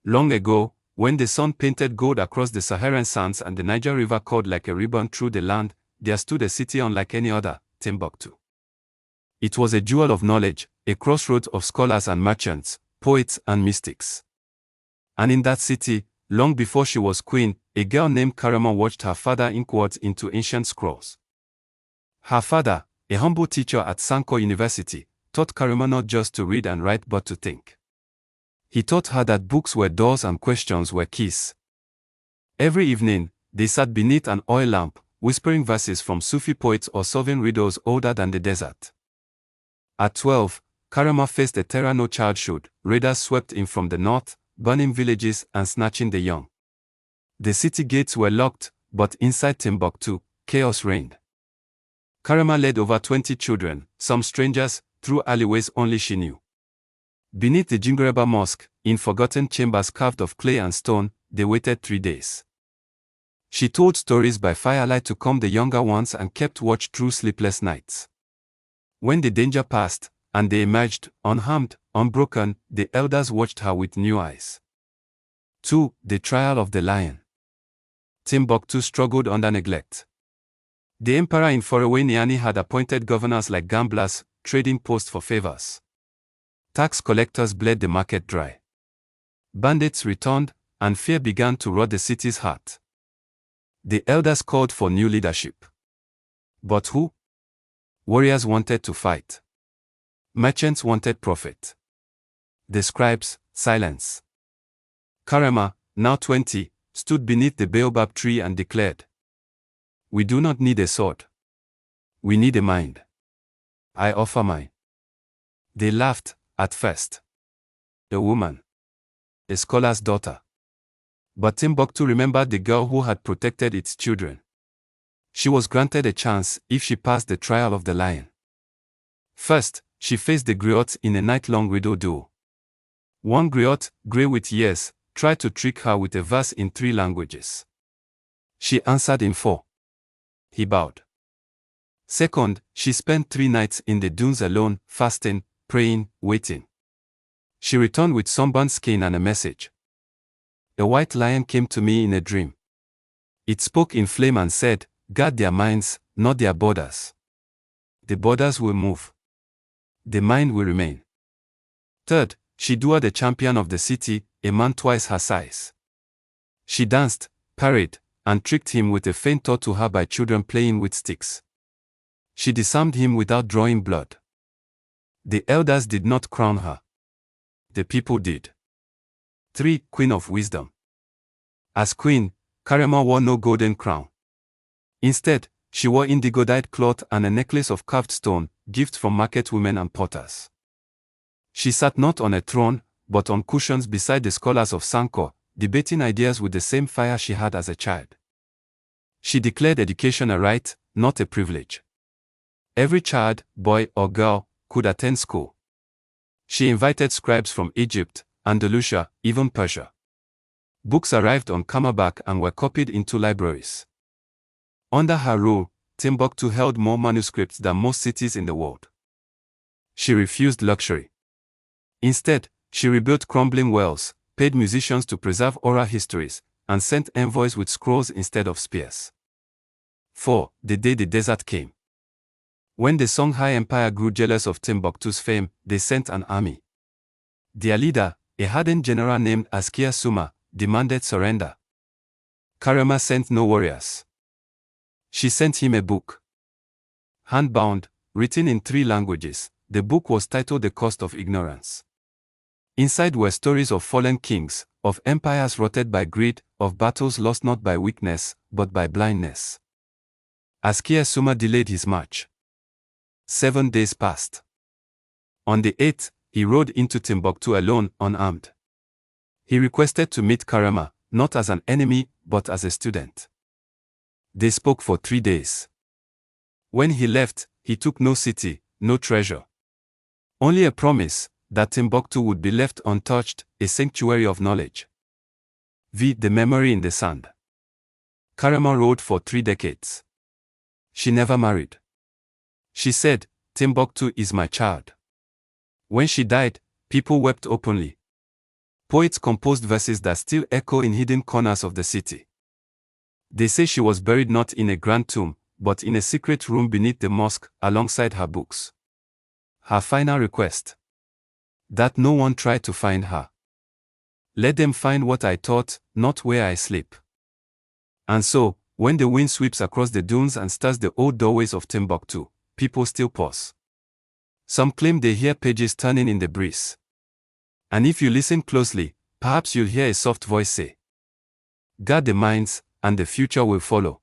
Long ago, when the sun painted gold across the Saharan sands and the Niger River curled like a ribbon through the land, there stood a city unlike any other, Timbuktu. It was a jewel of knowledge, a crossroads of scholars and merchants, poets and mystics. And in that city, long before she was queen, a girl named Karama watched her father ink words into ancient scrolls. Her father, a humble teacher at Sanko University, taught Karama not just to read and write but to think. He taught her that books were doors and questions were keys. Every evening, they sat beneath an oil lamp, whispering verses from Sufi poets or solving riddles older than the desert. At 12, Karama faced a terror no child should. Raiders swept in from the north, burning villages and snatching the young. The city gates were locked, but inside Timbuktu, chaos reigned. Karama led over 20 children, some strangers, through alleyways only she knew. Beneath the Jingereba Mosque, in forgotten chambers carved of clay and stone, they waited 3 days. She told stories by firelight to calm the younger ones and kept watch through sleepless nights. When the danger passed, and they emerged, unharmed, unbroken, the elders watched her with new eyes. 2. The Trial of the Lion. Timbuktu struggled under neglect. The emperor in faraway Niani had appointed governors like gamblers, trading posts for favors. Tax collectors bled the market dry. Bandits returned, and fear began to rot the city's heart. The elders called for new leadership. But who? Warriors wanted to fight. Merchants wanted profit. The scribes, silence. Karama, now 20, stood beneath the baobab tree and declared, "We do not need a sword. We need a mind. I offer mine." They laughed, at first. A woman. A scholar's daughter. But Timbuktu remembered the girl who had protected its children. She was granted a chance if she passed the trial of the lion. First, she faced the griots in a night-long riddle duel. One griot, grey with years, tried to trick her with a verse in 3 languages. She answered in 4. He bowed. Second, she spent 3 nights in the dunes alone, fasting, praying, waiting. She returned with sunburned skin and a message. "A white lion came to me in a dream. It spoke in flame and said, 'Guard their minds, not their borders. The borders will move. The mind will remain.'" Third, she dueled the champion of the city, a man twice her size. She danced, parried, and tricked him with a feint taught to her by children playing with sticks. She disarmed him without drawing blood. The elders did not crown her. The people did. 3. Queen of Wisdom. As queen, Karama wore no golden crown. Instead, she wore indigo-dyed cloth and a necklace of carved stone, gifts from market women and potters. She sat not on a throne, but on cushions beside the scholars of Sanko, debating ideas with the same fire she had as a child. She declared education a right, not a privilege. Every child, boy or girl, could attend school. She invited scribes from Egypt, Andalusia, even Persia. Books arrived on cammelback and were copied into libraries. Under her rule, Timbuktu held more manuscripts than most cities in the world. She refused luxury. Instead, she rebuilt crumbling wells, paid musicians to preserve oral histories, and sent envoys with scrolls instead of spears. 4. The day the desert came. When the Songhai Empire grew jealous of Timbuktu's fame, they sent an army. Their leader, a hardened general named Askia Suma, demanded surrender. Karama sent no warriors. She sent him a book. Hand-bound, written in 3 languages, the book was titled The Cost of Ignorance. Inside were stories of fallen kings, of empires rotted by greed, of battles lost not by weakness, but by blindness. Askia Suma delayed his march. 7 days passed. On the 8th, he rode into Timbuktu alone, unarmed. He requested to meet Karama, not as an enemy, but as a student. They spoke for 3 days. When he left, he took no city, no treasure. Only a promise that Timbuktu would be left untouched, a sanctuary of knowledge. The memory in the sand. Karama ruled for 3 decades. She never married. She said, "Timbuktu is my child." When she died, people wept openly. Poets composed verses that still echo in hidden corners of the city. They say she was buried not in a grand tomb, but in a secret room beneath the mosque, alongside her books. Her final request: that no one try to find her. Let them find what I taught, not where I sleep. And so, when the wind sweeps across the dunes and stirs the old doorways of Timbuktu, people still pause. Some claim they hear pages turning in the breeze. And if you listen closely, perhaps you'll hear a soft voice say, "Guard the minds, and the future will follow."